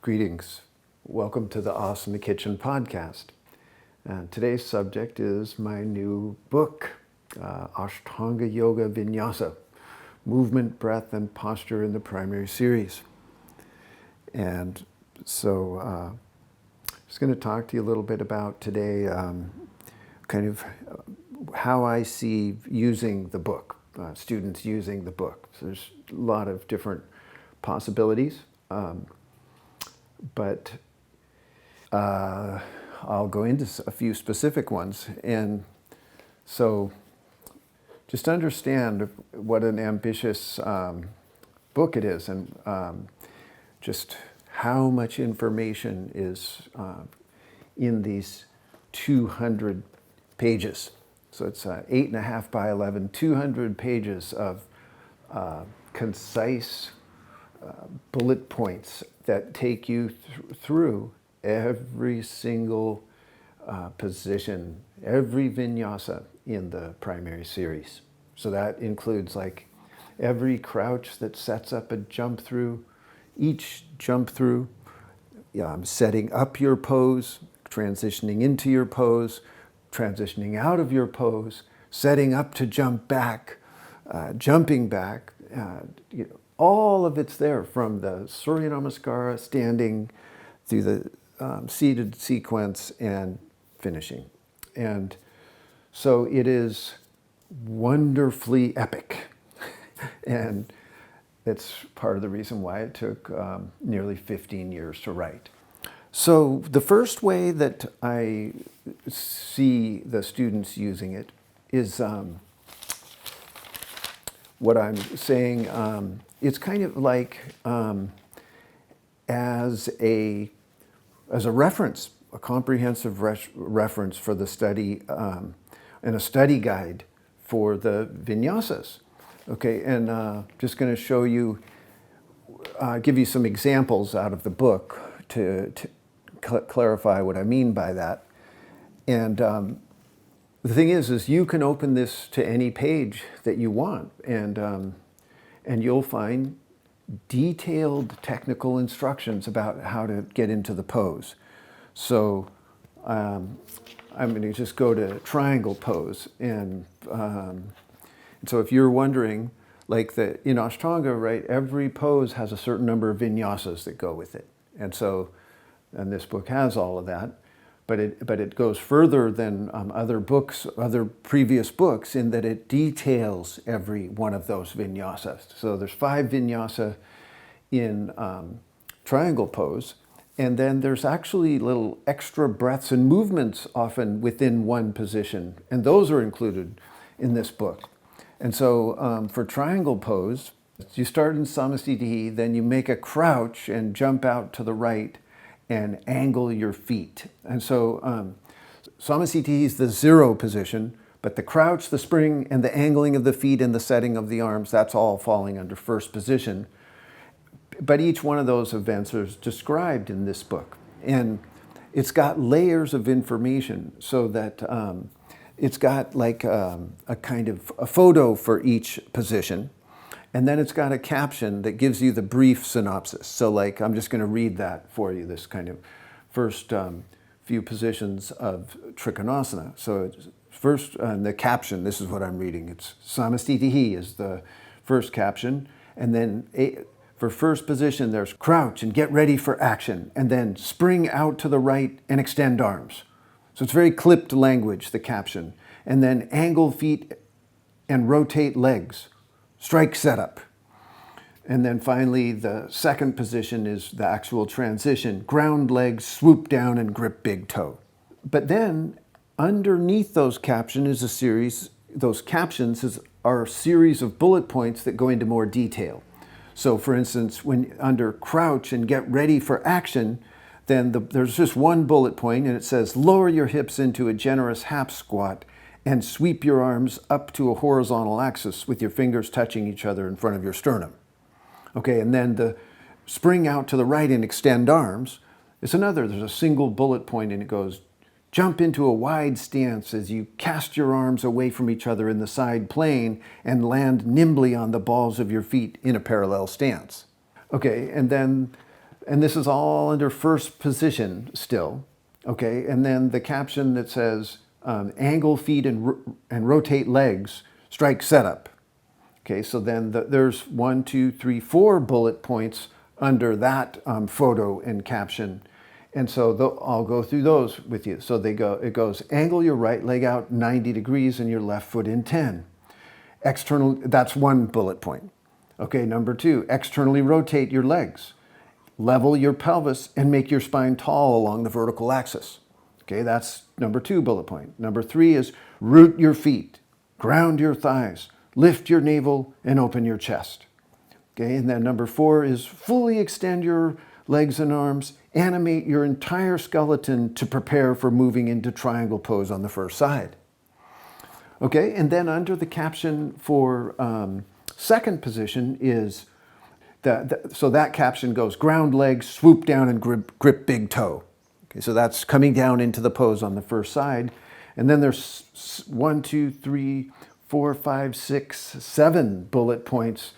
Greetings. Welcome to the Asana Kitchen podcast. Today's subject is my new book, Ashtanga Yoga Vinyasa, Movement, Breath, and Posture in the Primary Series. And so I'm just going to talk to you a little bit about today kind of how I see using the book, students using the book. So there's a lot of different possibilities. But I'll go into a few specific ones. And so just understand what an ambitious book it is, and just how much information is in these 200 pages. So it's 8.5 by 11, 200 pages of concise bullet points that take you through every single position, every vinyasa in the primary series. So that includes like every crouch that sets up a jump through, each jump through, setting up your pose, transitioning into your pose, transitioning out of your pose, setting up to jump back, jumping back, all of it's there, from the Surya Namaskara, standing, through the seated sequence, and finishing. And so it is wonderfully epic. And it's part of the reason why it took nearly 15 years to write. So the first way that I see the students using it is what I'm saying, it's kind of like as a reference, a comprehensive reference for the study, and a study guide for the vinyasas. Okay, and just going to show you, give you some examples out of the book to clarify what I mean by that. And the thing is you can open this to any page that you want, and you'll find detailed technical instructions about how to get into the pose. So I'm going to just go to triangle pose, and so if you're wondering, like in Ashtanga, right, every pose has a certain number of vinyasas that go with it, and this book has all of that. But it goes further than other previous books, in that it details every one of those vinyasas. So there's 5 vinyasa in triangle pose, and then there's actually little extra breaths and movements often within one position, and those are included in this book. And so for triangle pose, you start in samasthiti, then you make a crouch and jump out to the right, and angle your feet. And so samasthiti is the 0 position, but the crouch, the spring, and the angling of the feet and the setting of the arms, that's all falling under first position. But each one of those events is described in this book. And it's got layers of information, so that it's got like a kind of a photo for each position. And then it's got a caption that gives you the brief synopsis. So like, I'm just going to read that for you, this kind of first few positions of Trikonasana. So it's first, the caption, this is what I'm reading. It's samasthiti is the first caption. And then for first position, there's crouch and get ready for action. And then spring out to the right and extend arms. So it's very clipped language, the caption. And then angle feet and rotate legs. Strike setup. And then finally, the second position is the actual transition. Ground legs, swoop down, and grip big toe. But then underneath those captions are a series of bullet points that go into more detail. So for instance, when under crouch and get ready for action, then there's just one bullet point, and it says, lower your hips into a generous half squat and sweep your arms up to a horizontal axis with your fingers touching each other in front of your sternum. Okay, and then the spring out to the right and extend arms. There's a single bullet point, and it goes, jump into a wide stance as you cast your arms away from each other in the side plane and land nimbly on the balls of your feet in a parallel stance. Okay, and And this is all under first position still. Okay, and then the caption that says, angle feet and rotate legs, strike setup. Okay, so then there's 1, 2, 3, 4 bullet points under that photo and caption. And so I'll go through those with you. So it goes, angle your right leg out 90 degrees and your left foot in 10. That's one bullet point. Okay, number 2, externally rotate your legs. Level your pelvis and make your spine tall along the vertical axis. Okay, that's number 2 bullet point. Number 3 is root your feet, ground your thighs, lift your navel, and open your chest. Okay, and then number 4 is fully extend your legs and arms, animate your entire skeleton to prepare for moving into triangle pose on the first side. Okay, and then under the caption for second position is, so that caption goes, ground legs, swoop down and grip big toe. Okay, so that's coming down into the pose on the first side. And then there's 1, 2, 3, 4, 5, 6, 7 bullet points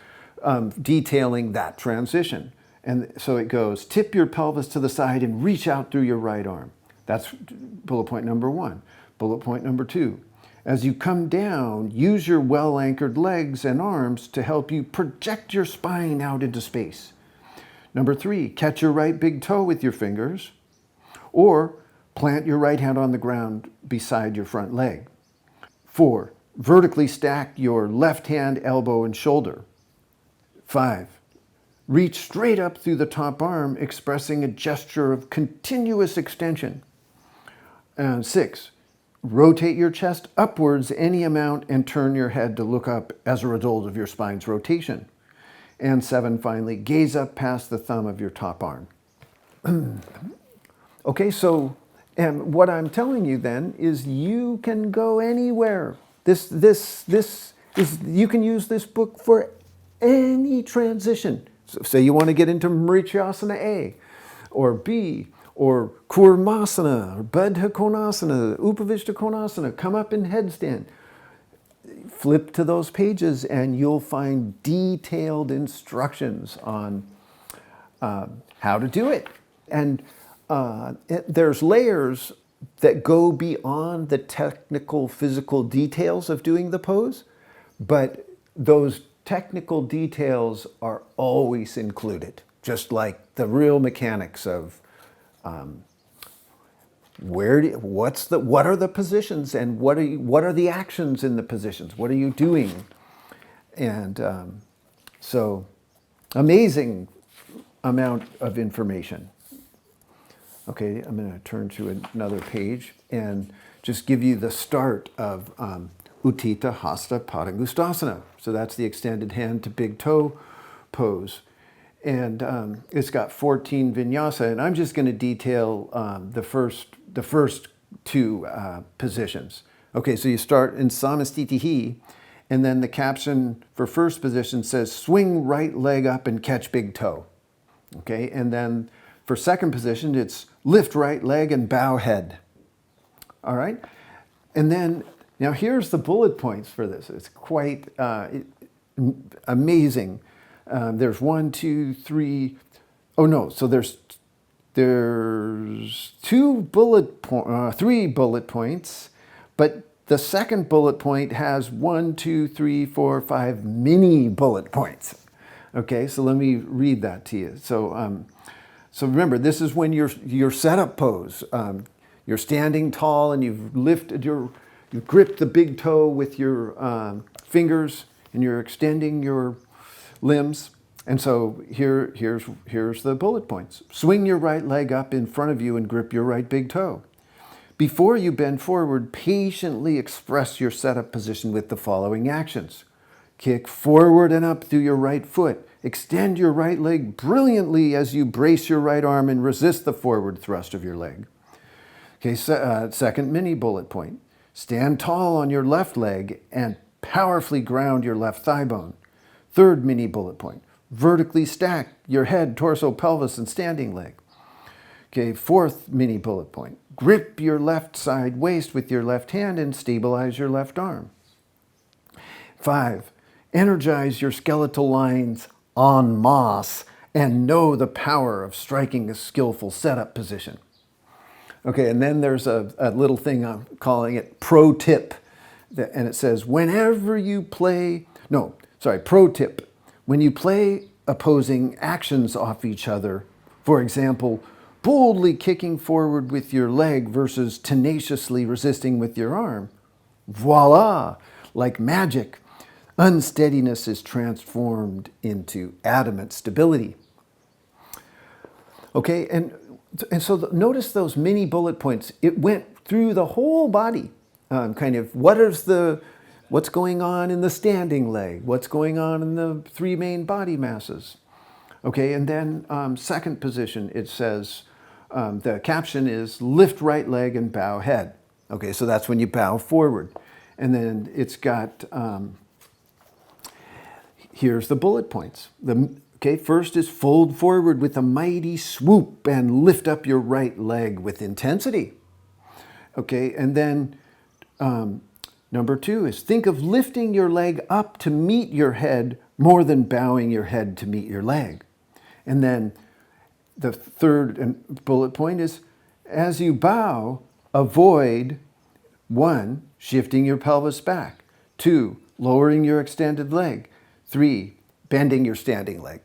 detailing that transition. And so it goes, tip your pelvis to the side and reach out through your right arm. That's bullet point number 1. Bullet point number 2. As you come down, use your well-anchored legs and arms to help you project your spine out into space. Number 3, catch your right big toe with your fingers, or plant your right hand on the ground beside your front leg. 4, vertically stack your left hand, elbow, and shoulder. 5, reach straight up through the top arm, expressing a gesture of continuous extension. And 6, rotate your chest upwards any amount and turn your head to look up as a result of your spine's rotation. And 7, finally, gaze up past the thumb of your top arm. Okay, so, and what I'm telling you then is you can go anywhere. You can use this book for any transition. So say you want to get into Marichasana A, or B, or Kurmasana, or Bandha Konasana, Upavishta Konasana, come up in headstand. Flip to those pages and you'll find detailed instructions on how to do it. And there's layers that go beyond the technical physical details of doing the pose, but those technical details are always included, just like the real mechanics of what are the positions and what are the actions in the positions? What are you doing? And so amazing amount of information. Okay, I'm going to turn to another page and just give you the start of Utthita Hasta Padangusthasana. So that's the extended hand to big toe pose. And it's got 14 vinyasa, and I'm just going to detail the first 2 positions. Okay, so you start in Samastitihi, and then the caption for first position says, swing right leg up and catch big toe. Okay, and then for second position, it's lift right leg and bow head. All right, and then now here's the bullet points for this. It's quite amazing. There's 1, 2, 3. Oh no! So there's 3 bullet points, but the second bullet point has 1, 2, 3, 4, 5 mini bullet points. Okay, so let me read that to you. So remember, this is when your setup pose. You're standing tall and you've gripped the big toe with your fingers and you're extending your limbs. And so here's the bullet points. Swing your right leg up in front of you and grip your right big toe. Before you bend forward, patiently express your setup position with the following actions. Kick forward and up through your right foot. Extend your right leg brilliantly as you brace your right arm and resist the forward thrust of your leg. Okay, second mini bullet point. Stand tall on your left leg and powerfully ground your left thigh bone. Third mini bullet point. Vertically stack your head, torso, pelvis, and standing leg. Okay, fourth mini bullet point. Grip your left side waist with your left hand and stabilize your left arm. 5. Energize your skeletal lines en masse and know the power of striking a skillful setup position. Okay, and then there's a little thing I'm calling it pro tip. And it says, whenever you play, no, sorry, pro tip. When you play opposing actions off each other, for example, boldly kicking forward with your leg versus tenaciously resisting with your arm, voila, like magic, unsteadiness is transformed into adamant stability. Okay, and so notice those mini bullet points. It went through the whole body, kind of what's going on in the standing leg, what's going on in the three main body masses. Okay, and then second position, it says, the caption is lift right leg and bow head. Okay, so that's when you bow forward. And then it's got, here's the bullet points. Okay, first is fold forward with a mighty swoop and lift up your right leg with intensity. Okay, and then number 2 is think of lifting your leg up to meet your head more than bowing your head to meet your leg. And then the third bullet point is as you bow, avoid 1, shifting your pelvis back, 2, lowering your extended leg, 3, bending your standing leg.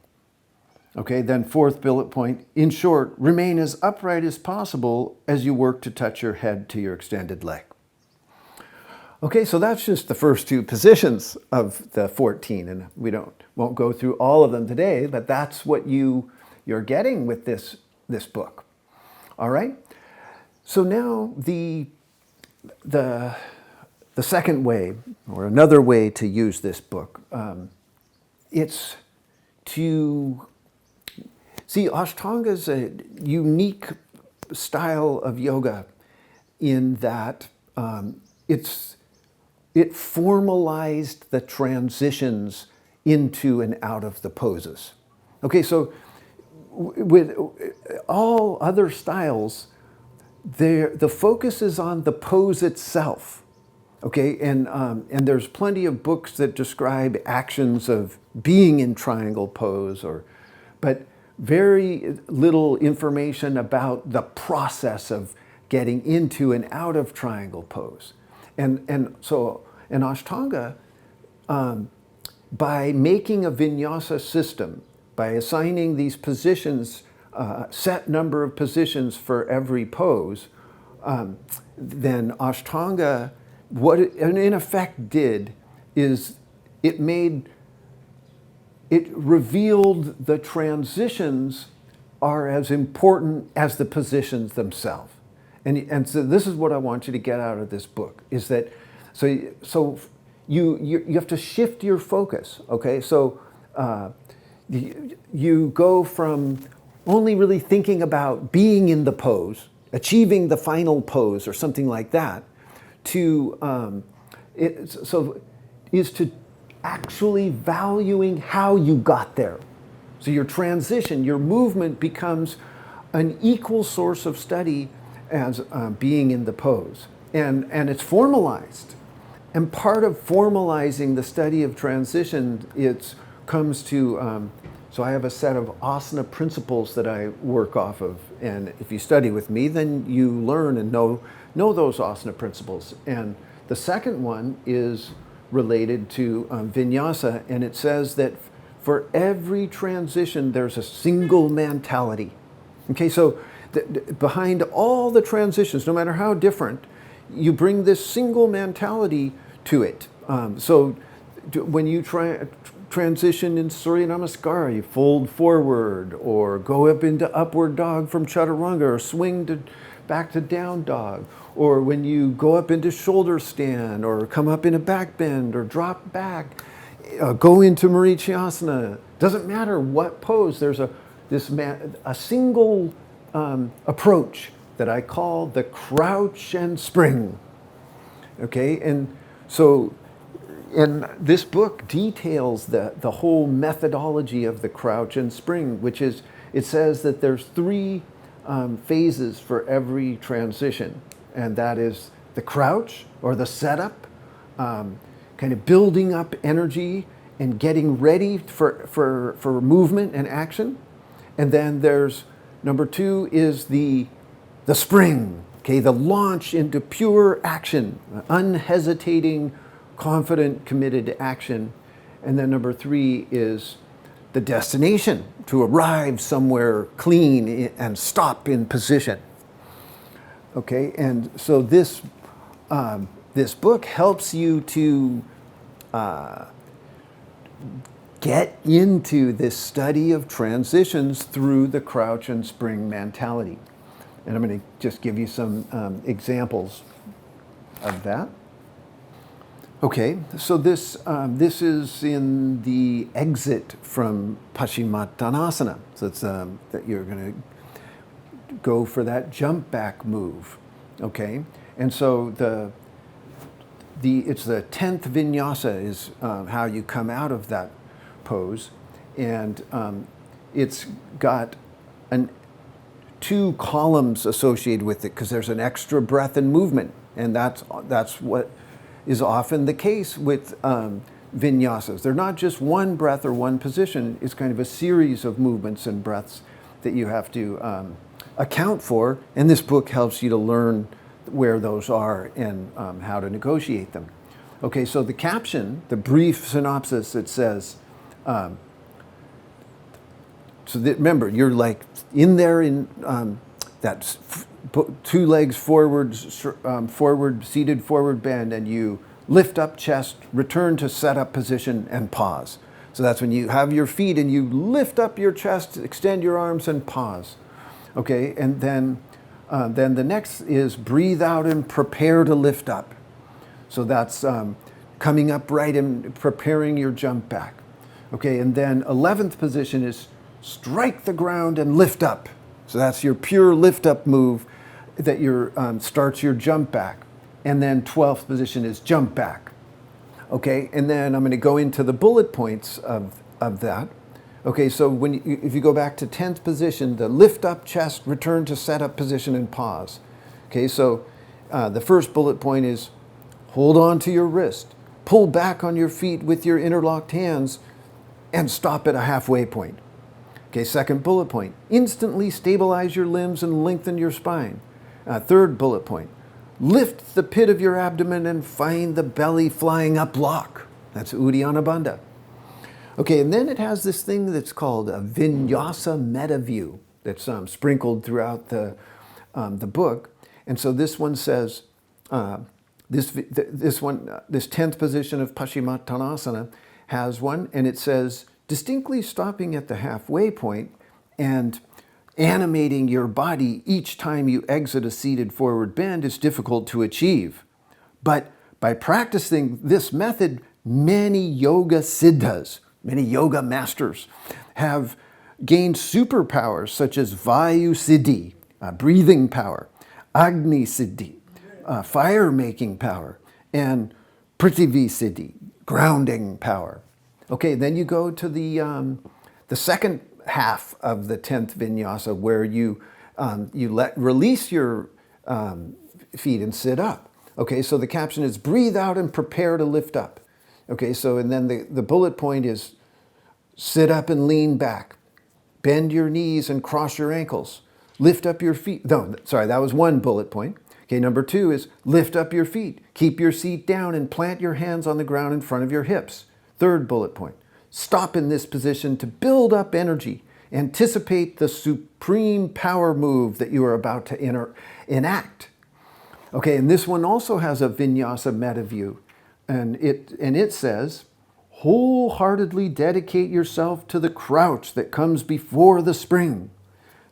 Okay, then fourth bullet point, in short, remain as upright as possible as you work to touch your head to your extended leg. Okay, so that's just the first 2 positions of the 14, and we won't go through all of them today, but that's what you're getting with this book. All right? So now the second way, or another way to use this book, it's to see, Ashtanga is a unique style of yoga in that it formalized the transitions into and out of the poses. Okay, so with all other styles, the focus is on the pose itself. Okay, and there's plenty of books that describe actions of being in triangle pose, but very little information about the process of getting into and out of triangle pose. And so in Ashtanga, by making a vinyasa system, by assigning these positions, set number of positions for every pose, then Ashtanga, what it in effect did is it revealed the transitions are as important as the positions themselves. And so this is what I want you to get out of this book, is that so you have to shift your focus, okay? So you go from only really thinking about being in the pose, achieving the final pose or something like that, to is to actually valuing how you got there. So your transition, your movement becomes an equal source of study as being in the pose. And it's formalized. And part of formalizing the study of transition, it comes to, so I have a set of asana principles that I work off of. And if you study with me, then you learn and know those asana principles. And the second one is related to vinyasa, and it says that for every transition, there's a single mentality. Okay, so behind all the transitions, no matter how different, you bring this single mentality to it. So when you transition in Surya Namaskara, you fold forward, or go up into upward dog from chaturanga, or swing back to down dog, or when you go up into shoulder stand, or come up in a back bend, or drop back, go into Marichyasana. Doesn't matter what pose. There's a single approach that I call the crouch and spring. Okay, and so, and this book details the whole methodology of the crouch and spring, which is, it says that there's 3 phases for every transition, and that is the crouch or the setup, kind of building up energy and getting ready for movement and action. And then there's number 2 is the spring, okay, the launch into pure action, unhesitating, confident, committed action. And then number 3 is the destination, to arrive somewhere clean and stop in position. Okay, and so this book helps you to get into this study of transitions through the crouch and spring mentality. And I'm going to just give you some examples of that. Okay, so this is in the exit from Paschimottanasana. So it's that you're going to go for that jump back move. Okay, and so it's the 10th vinyasa is how you come out of that pose, and it's got 2 columns associated with it because there's an extra breath and movement, and that's what is often the case with vinyasas. They're not just one breath or one position. It's kind of a series of movements and breaths that you have to account for, and this book helps you to learn where those are and how to negotiate them. Okay, so the caption, the brief synopsis, it says, remember, you're like in there in that 2 legs forward, seated forward bend, and you lift up chest, return to set-up position, and pause. So that's when you have your feet and you lift up your chest, extend your arms, and pause. Okay, and then the next is breathe out and prepare to lift up. So that's coming upright and preparing your jump back. Okay, and then 11th position is strike the ground and lift up. So that's your pure lift up move that starts your jump back. And then 12th position is jump back. Okay, and then I'm going to go into the bullet points of that. Okay, so if you go back to 10th position, the lift up chest, return to set up position, and pause. Okay, so the first bullet point is hold on to your wrist, pull back on your feet with your interlocked hands, and stop at a halfway point. Okay, second bullet point, instantly stabilize your limbs and lengthen your spine. Third bullet point, lift the pit of your abdomen and find the belly flying up lock. That's Uddiyana Bandha. Okay, and then it has this thing that's called a Vinyasa meta view that's sprinkled throughout the book. And so this one says, this 10th position of Paschimottanasana has one, and it says, distinctly stopping at the halfway point and animating your body each time you exit a seated forward bend is difficult to achieve. But by practicing this method, many yoga siddhas, many yoga masters, have gained superpowers such as Vayu Siddhi, breathing power, Agni Siddhi, fire-making power, and Prithvi Siddhi, grounding power. Okay, then you go to the second half of the 10th vinyasa where you release your feet and sit up. Okay, so the caption is breathe out and prepare to lift up. Okay, so and then the bullet point is sit up and lean back. Bend your knees and cross your ankles. Lift up your feet. No, sorry, that was one bullet point. Okay, number 2 is lift up your feet. Keep your seat down and plant your hands on the ground in front of your hips. Third bullet point, stop in this position to build up energy. Anticipate the supreme power move that you are about to enact. Okay, and this one also has a vinyasa meta view. And it says, wholeheartedly dedicate yourself to the crouch that comes before the spring.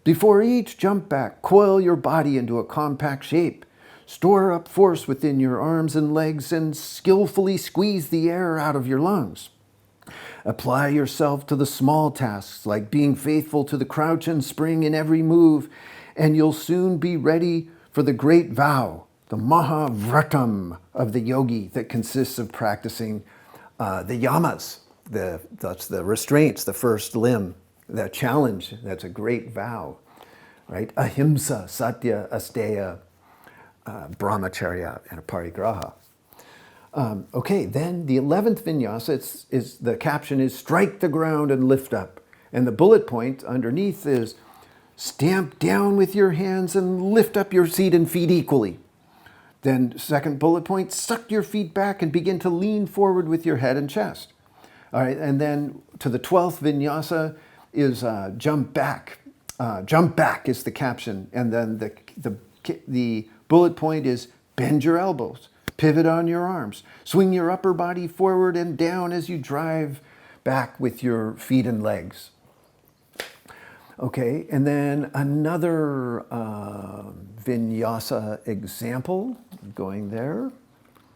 Before each jump back, coil your body into a compact shape. Store up force within your arms and legs and skillfully squeeze the air out of your lungs. Apply yourself to the small tasks like being faithful to the crouch and spring in every move, and you'll soon be ready for the great vow, the Mahavratam of the yogi that consists of practicing the yamas, that's the restraints, the first limb, the challenge, that's a great vow, right? Ahimsa, Satya, Asteya, Brahmacharya, and Parigraha. Okay, then the 11th vinyasa, the caption is strike the ground and lift up. And the bullet point underneath is stamp down with your hands and lift up your seat and feet equally. Then second bullet point, suck your feet back and begin to lean forward with your head and chest. All right, and then to the 12th vinyasa is jump back. Jump back is the caption. And then the bullet point is bend your elbows, pivot on your arms, swing your upper body forward and down as you drive back with your feet and legs. Okay, and then another vinyasa example, going there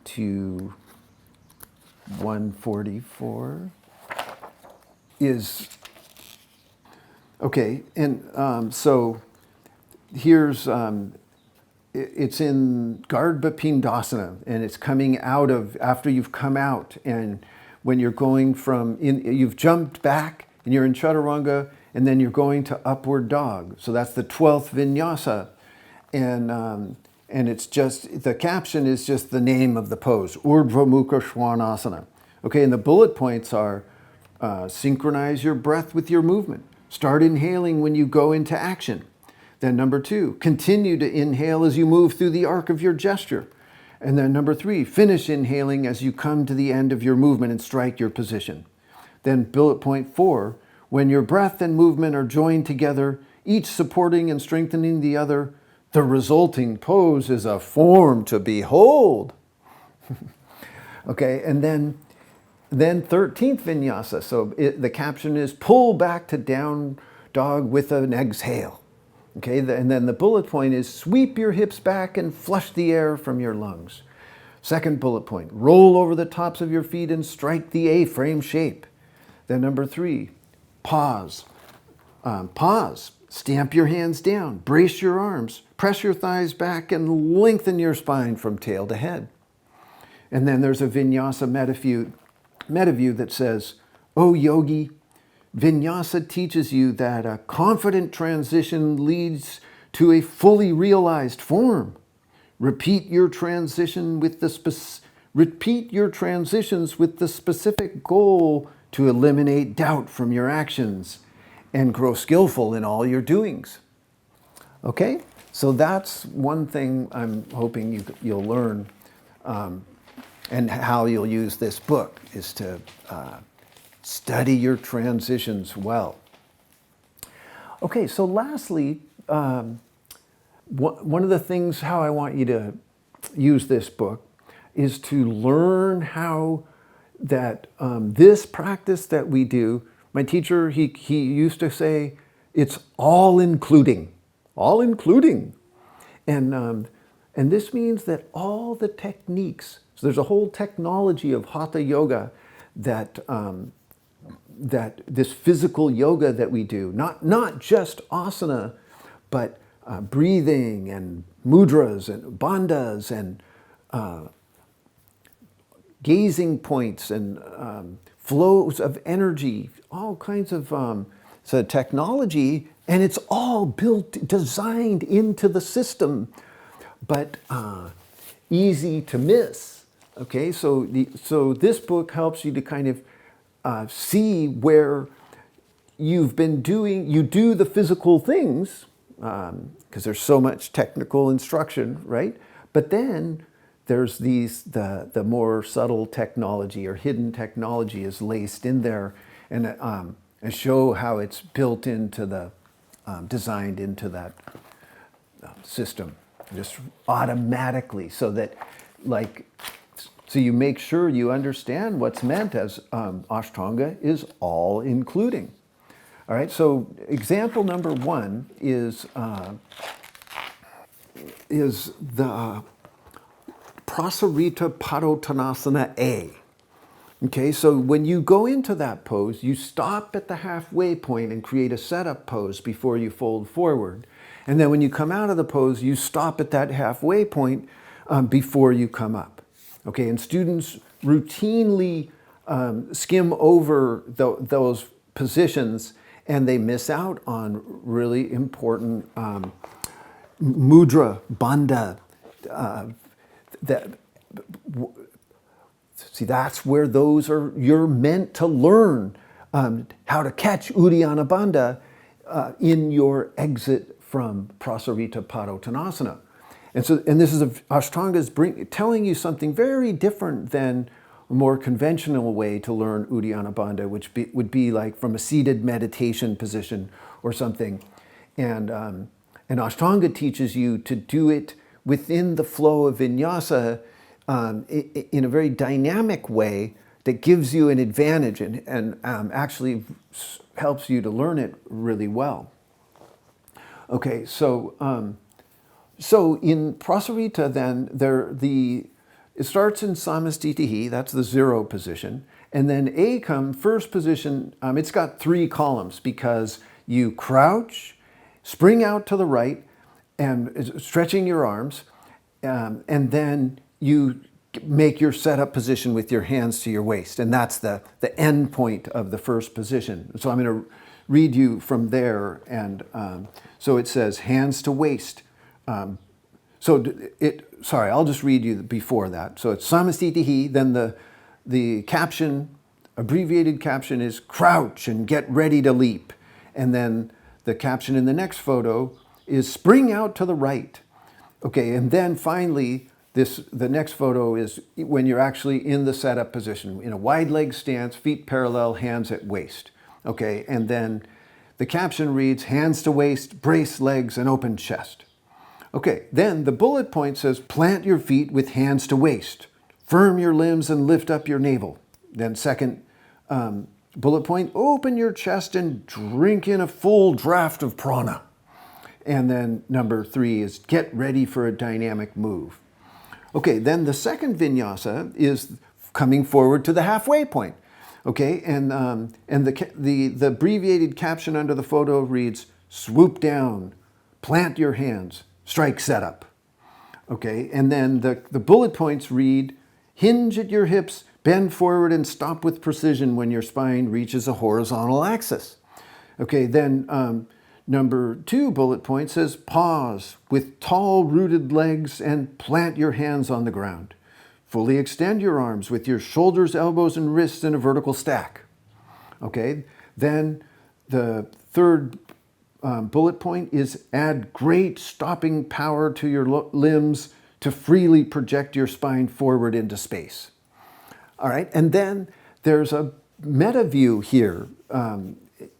to 144 is, okay, and so here's, it's in Garbha Pindasana, and it's coming out of, after you've come out, and when you're going from, you've jumped back, and you're in Chaturanga, and then you're going to upward dog. So that's the 12th vinyasa. And it's just, the caption is just the name of the pose, Urdhva Mukha Svanasana. Okay, and the bullet points are synchronize your breath with your movement. Start inhaling when you go into action. Then number 2, continue to inhale as you move through the arc of your gesture. And then number 3, finish inhaling as you come to the end of your movement and strike your position. Then bullet point 4, when your breath and movement are joined together, each supporting and strengthening the other, the resulting pose is a form to behold. Okay, and then 13th vinyasa. So the caption is pull back to down dog with an exhale. Okay, and then the bullet point is sweep your hips back and flush the air from your lungs. Second bullet point, roll over the tops of your feet and strike the A-frame shape. Then number 3, pause. Pause. Stamp your hands down. Brace your arms. Press your thighs back and lengthen your spine from tail to head. And then there's a vinyasa metaview that says, "O yogi, vinyasa teaches you that a confident transition leads to a fully realized form. Repeat your transitions with the specific goal to eliminate doubt from your actions and grow skillful in all your doings." Okay, so that's one thing I'm hoping you'll learn, and how you'll use this book is to study your transitions well. Okay, so lastly, one of the things how I want you to use this book is to learn how that this practice that we do, my teacher, he used to say, it's all including. And this means that all the techniques, so there's a whole technology of Hatha Yoga that this physical yoga that we do, not just asana, but breathing and mudras and bandhas and gazing points and flows of energy, all kinds of so technology, and it's all designed into the system, but easy to miss. Okay, so this book helps you to kind of see where you do the physical things, because there's so much technical instruction, right? But then there's the more subtle technology or hidden technology is laced in there, and show how it's built into the, designed into that system, just automatically, so that so you make sure you understand what's meant as Ashtanga is all including. All right, so example number 1 is the Prasarita Padottanasana A. Okay, so when you go into that pose, you stop at the halfway point and create a setup pose before you fold forward. And then when you come out of the pose, you stop at that halfway point before you come up. Okay, and students routinely skim over those positions, and they miss out on really important mudra, bandha. See, that's where you're meant to learn how to catch Uddiyana Bandha in your exit from Prasarita Padottanasana. And this is Ashtanga's telling you something very different than a more conventional way to learn Uddiyana Bandha, which would be like from a seated meditation position or something. And Ashtanga teaches you to do it within the flow of vinyasa in a very dynamic way that gives you an advantage and actually helps you to learn it really well. Okay, so in Prasarita then, it starts in Samastitihi, that's the 0 position, and then Ekam, first position, it's got 3 columns because you crouch, spring out to the right, and stretching your arms, and then you make your setup position with your hands to your waist, and that's the end point of the first position. So I'm going to read you from there, and so it says hands to waist. Sorry, I'll just read you before that. So it's Samastitihi, then the caption, abbreviated caption is crouch and get ready to leap. And then the caption in the next photo is spring out to the right. Okay, and then finally, the next photo is when you're actually in the setup position, in a wide leg stance, feet parallel, hands at waist. Okay, and then the caption reads, hands to waist, brace legs, and open chest. Okay, then the bullet point says, plant your feet with hands to waist, firm your limbs and lift up your navel. Then second bullet point, open your chest and drink in a full draft of prana. And then number 3 is get ready for a dynamic move. Okay, then the second vinyasa is coming forward to the halfway point. Okay, and the abbreviated caption under the photo reads, swoop down, plant your hands, strike setup. Okay, and then the bullet points read, hinge at your hips, bend forward and stop with precision when your spine reaches a horizontal axis. Okay, then number 2 bullet point says, pause with tall rooted legs and plant your hands on the ground. Fully extend your arms with your shoulders, elbows, and wrists in a vertical stack. Okay, then the third bullet point is add great stopping power to your limbs to freely project your spine forward into space. All right, and then there's a meta view here, and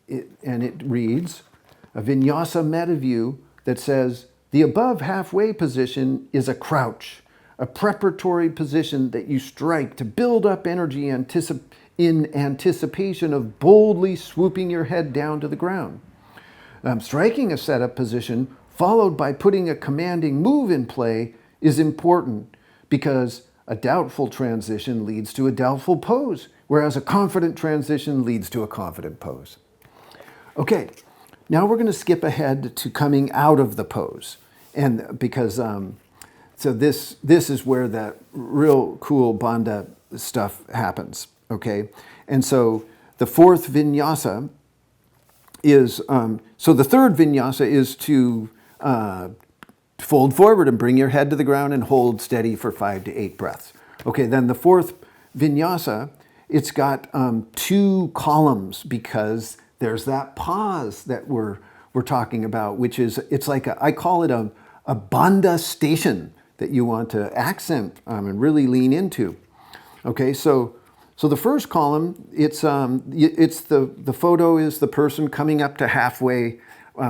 it reads, a vinyasa meta view that says, the above halfway position is a crouch, a preparatory position that you strike to build up energy in anticipation of boldly swooping your head down to the ground. Striking a setup position followed by putting a commanding move in play is important because a doubtful transition leads to a doubtful pose, whereas a confident transition leads to a confident pose. Okay, now we're going to skip ahead to coming out of the pose, and because so this is where that real cool bandha stuff happens. Okay, and so the fourth vinyasa is so the third vinyasa is to fold forward and bring your head to the ground and hold steady for 5 to 8 breaths. Okay, then the fourth vinyasa, it's got 2 columns because there's that pause that we're talking about, which is, it's like I call it a bandha station that you want to accent and really lean into. Okay, so the first column, it's the photo is the person coming up to halfway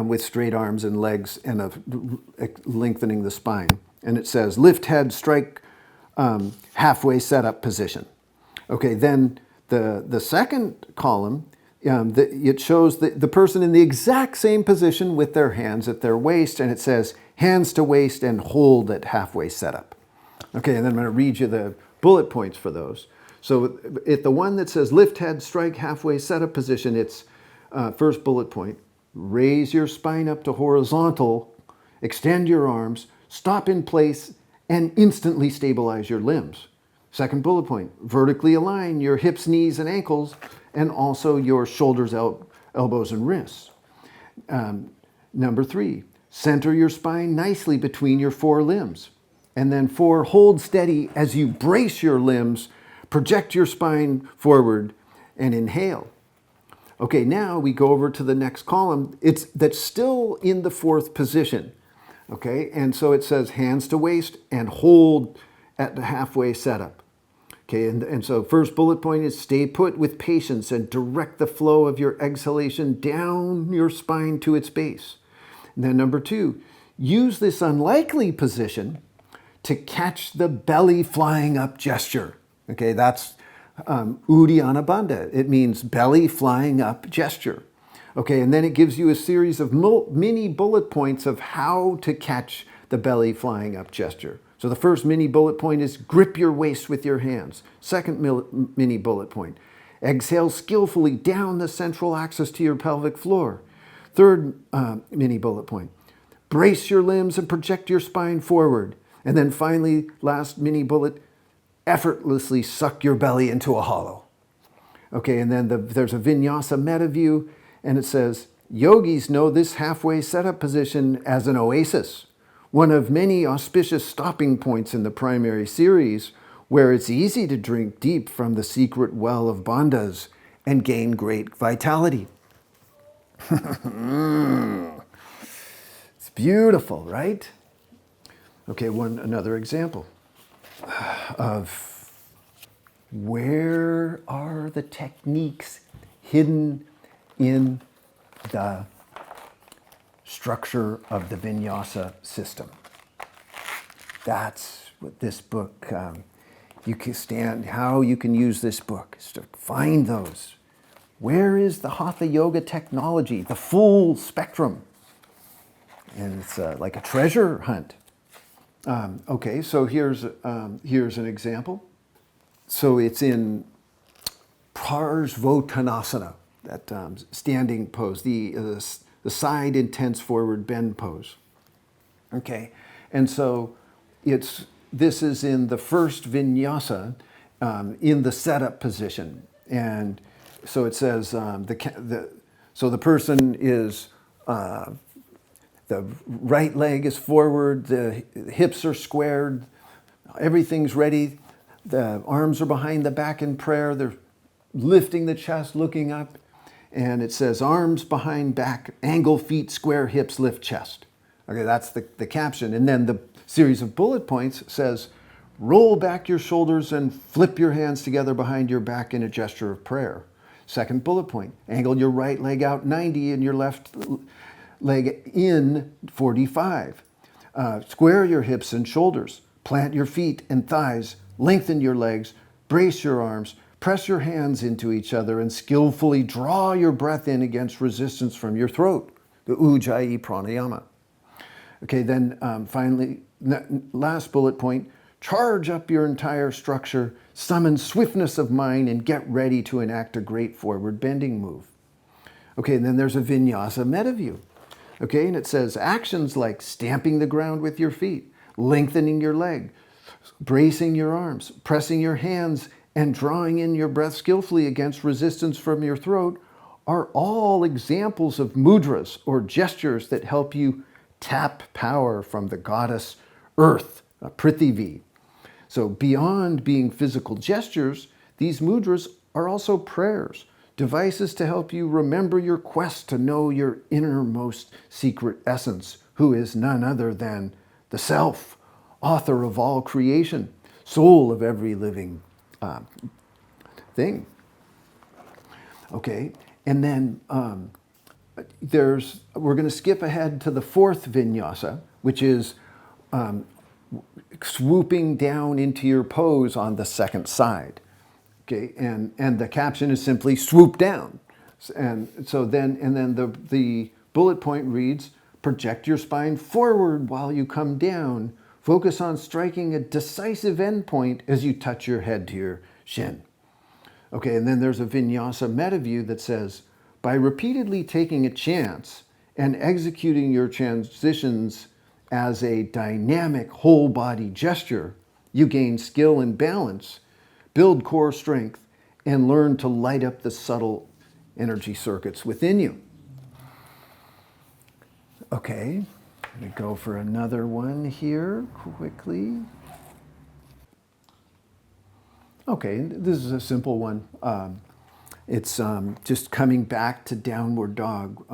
with straight arms and legs and lengthening the spine. And it says, lift head, strike halfway setup position. Okay, then the second column, it shows the person in the exact same position with their hands at their waist, and it says, hands to waist and hold at halfway setup. Okay, and then I'm going to read you the bullet points for those. So at the one that says lift head, strike halfway setup position, it's first bullet point, raise your spine up to horizontal, extend your arms, stop in place, and instantly stabilize your limbs. Second bullet point, vertically align your hips, knees, and ankles, and also your shoulders, elbows, and wrists. Number 3, center your spine nicely between your 4 limbs. And then 4, hold steady as you brace your limbs, project your spine forward, and inhale. Okay, now we go over to the next column. That's still in the fourth position. Okay, and so it says hands to waist and hold at the halfway setup. Okay, and so first bullet point is stay put with patience and direct the flow of your exhalation down your spine to its base. And then number 2, use this unlikely position to catch the belly flying up gesture. Okay, that's Uddiyana Bandha. It means belly flying up gesture. Okay, and then it gives you a series of mini bullet points of how to catch the belly flying up gesture. So the first mini bullet point is grip your waist with your hands. Second mini bullet point, exhale skillfully down the central axis to your pelvic floor. Third mini bullet point, brace your limbs and project your spine forward. And then finally, last mini bullet, effortlessly suck your belly into a hollow. Okay, and then there's a vinyasa meta view, and it says, yogis know this halfway setup position as an oasis, one of many auspicious stopping points in the primary series, where it's easy to drink deep from the secret well of bandhas and gain great vitality. It's beautiful, right? Okay, another example of where are the techniques hidden in the structure of the vinyasa system. That's what this book, how you can use this book is to find those. Where is the Hatha Yoga technology, the full spectrum? And it's like a treasure hunt. Okay, so here's an example. So it's in Parsvottanasana, that standing pose, the side intense forward bend pose. Okay, and so this is in the first vinyasa in the setup position, and so it says so the person is. The right leg is forward, the hips are squared, everything's ready, the arms are behind the back in prayer, they're lifting the chest, looking up, and it says arms behind back, angle feet, square hips, lift chest. Okay, that's the caption. And then the series of bullet points says, roll back your shoulders and flip your hands together behind your back in a gesture of prayer. Second bullet point, angle your right leg out 90 and your left leg in 45. Square your hips and shoulders. Plant your feet and thighs. Lengthen your legs. Brace your arms. Press your hands into each other and skillfully draw your breath in against resistance from your throat. The Ujjayi pranayama. Okay, then finally, last bullet point, charge up your entire structure, summon swiftness of mind, and get ready to enact a great forward bending move. Okay, and then there's a vinyasa meta view. Okay, and it says actions like stamping the ground with your feet, lengthening your leg, bracing your arms, pressing your hands, and drawing in your breath skillfully against resistance from your throat are all examples of mudras or gestures that help you tap power from the goddess Earth, Prithivi. So beyond being physical gestures, these mudras are also prayers, devices to help you remember your quest to know your innermost secret essence, who is none other than the Self, author of all creation, soul of every living thing. Okay, and then we're going to skip ahead to the fourth vinyasa, which is swooping down into your pose on the second side. Okay, and the caption is simply swoop down. And so then the bullet point reads, project your spine forward while you come down. Focus on striking a decisive endpoint as you touch your head to your shin. Okay, and then there's a vinyasa meta view that says, by repeatedly taking a chance and executing your transitions as a dynamic whole body gesture, you gain skill and balance, build core strength, and learn to light up the subtle energy circuits within you. Okay, I'm going to go for another one here quickly. Okay, this is a simple one. It's just coming back to downward dog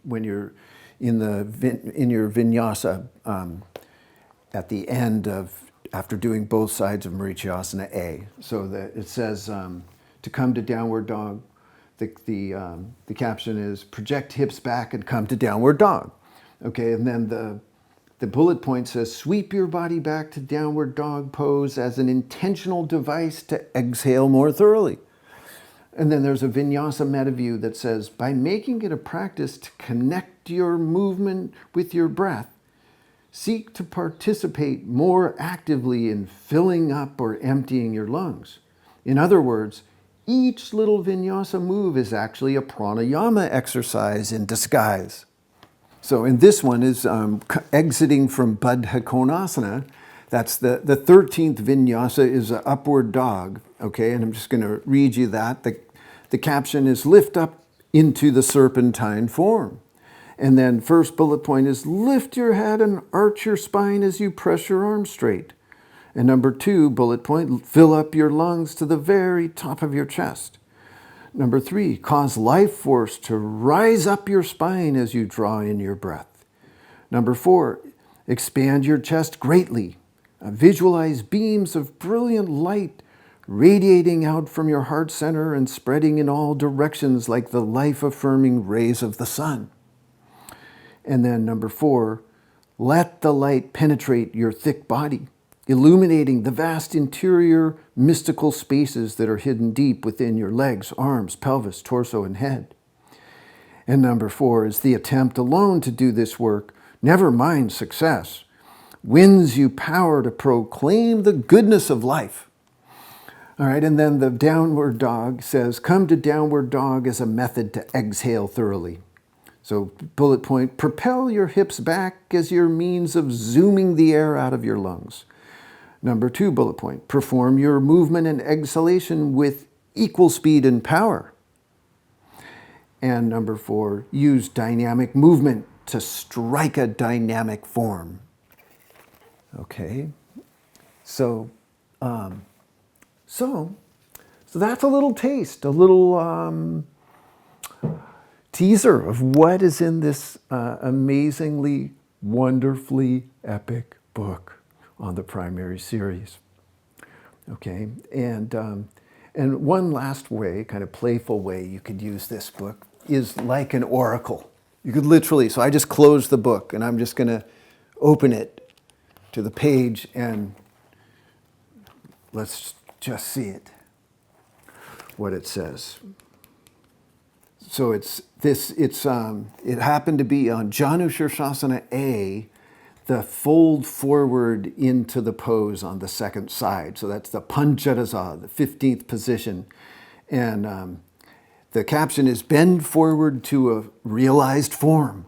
when you're in your vinyasa at the end of, after doing both sides of Marichyasana A. So that it says to come to downward dog, the caption is project hips back and come to downward dog. Okay, and then the bullet point says sweep your body back to downward dog pose as an intentional device to exhale more thoroughly. And then there's a vinyasa meta view that says, by making it a practice to connect your movement with your breath, seek to participate more actively in filling up or emptying your lungs. In other words, each little vinyasa move is actually a pranayama exercise in disguise. So in this one is exiting from Bandha Konasana. That's the 13th vinyasa is an upward dog. Okay, and I'm just going to read you that. The caption is lift up into the serpentine form. And then first bullet point is lift your head and arch your spine as you press your arms straight. And number 2 bullet point, fill up your lungs to the very top of your chest. Number 3, cause life force to rise up your spine as you draw in your breath. Number 4, expand your chest greatly. Visualize beams of brilliant light radiating out from your heart center and spreading in all directions like the life-affirming rays of the sun. And then number 4, let the light penetrate your thick body, illuminating the vast interior mystical spaces that are hidden deep within your legs, arms, pelvis, torso, and head. And number 4 is the attempt alone to do this work, never mind success, wins you power to proclaim the goodness of life. All right, and then the downward dog says, come to downward dog as a method to exhale thoroughly. So bullet point, propel your hips back as your means of zooming the air out of your lungs. Number 2 bullet point, perform your movement and exhalation with equal speed and power. And number 4, use dynamic movement to strike a dynamic form. Okay, so that's a little taste, a little teaser of what is in this amazingly, wonderfully epic book on the primary series. Okay, and one last way, kind of playful way you could use this book is like an oracle. You could literally, so I just closed the book and I'm just going to open it to the page and let's just see it, what it says. So it happened to be on Janu Shirshasana A, the fold forward into the pose on the second side. So that's the Pancharasa, the 15th position. And the caption is bend forward to a realized form.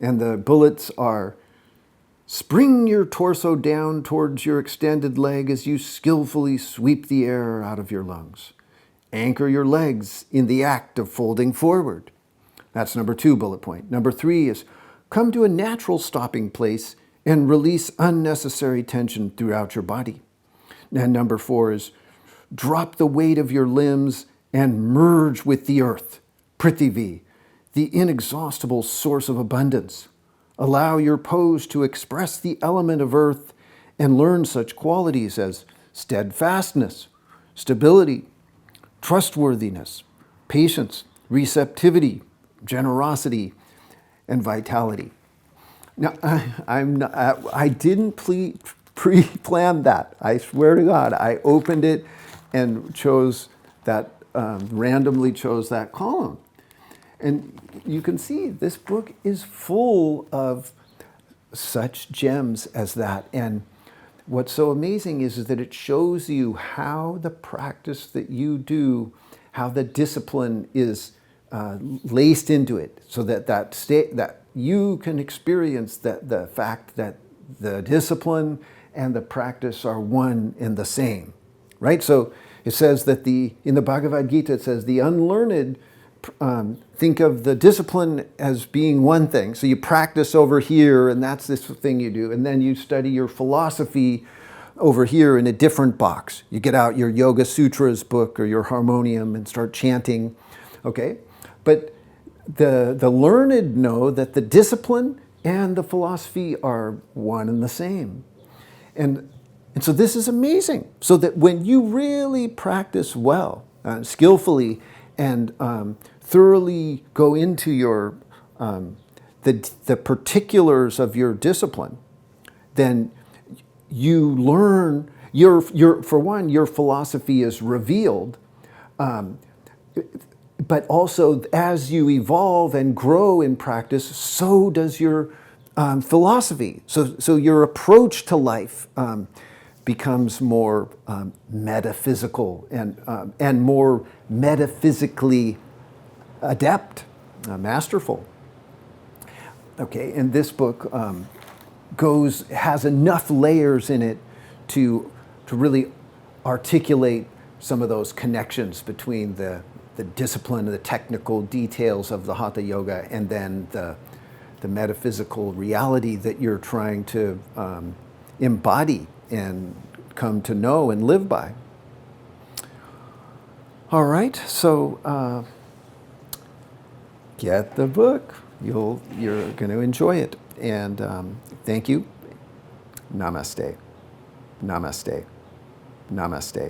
And the bullets are spring your torso down towards your extended leg as you skillfully sweep the air out of your lungs. Anchor your legs in the act of folding forward. That's number 2 bullet point. Number 3 is come to a natural stopping place and release unnecessary tension throughout your body. And number 4 is drop the weight of your limbs and merge with the earth, Prithivi, the inexhaustible source of abundance. Allow your pose to express the element of earth and learn such qualities as steadfastness, stability, trustworthiness, patience, receptivity, generosity, and vitality. Now, I didn't pre-plan that. I swear to God, I opened it and chose that, randomly chose that column. And you can see this book is full of such gems as that. And what's so amazing is that it shows you how the practice that you do, how the discipline is laced into it, so that you can experience the fact that the discipline and the practice are one and the same, right? So it says that in the Bhagavad Gita, it says the unlearned think of the discipline as being one thing. So you practice over here, and that's this thing you do. And then you study your philosophy over here in a different box. You get out your Yoga Sutras book or your harmonium and start chanting. Okay? But the learned know that the discipline and the philosophy are one and the same. And so this is amazing. So that when you really practice well, skillfully, and thoroughly go into your the particulars of your discipline, then you learn your for one, your philosophy is revealed. But also, as you evolve and grow in practice, so does your philosophy. So your approach to life becomes more metaphysical and more metaphysically adept, masterful. Okay, and this book has enough layers in it to really articulate some of those connections between the discipline and the technical details of the Hatha Yoga and then the metaphysical reality that you're trying to embody and come to know and live by. All right, so get the book. You're going to enjoy it. And thank you. Namaste. Namaste. Namaste.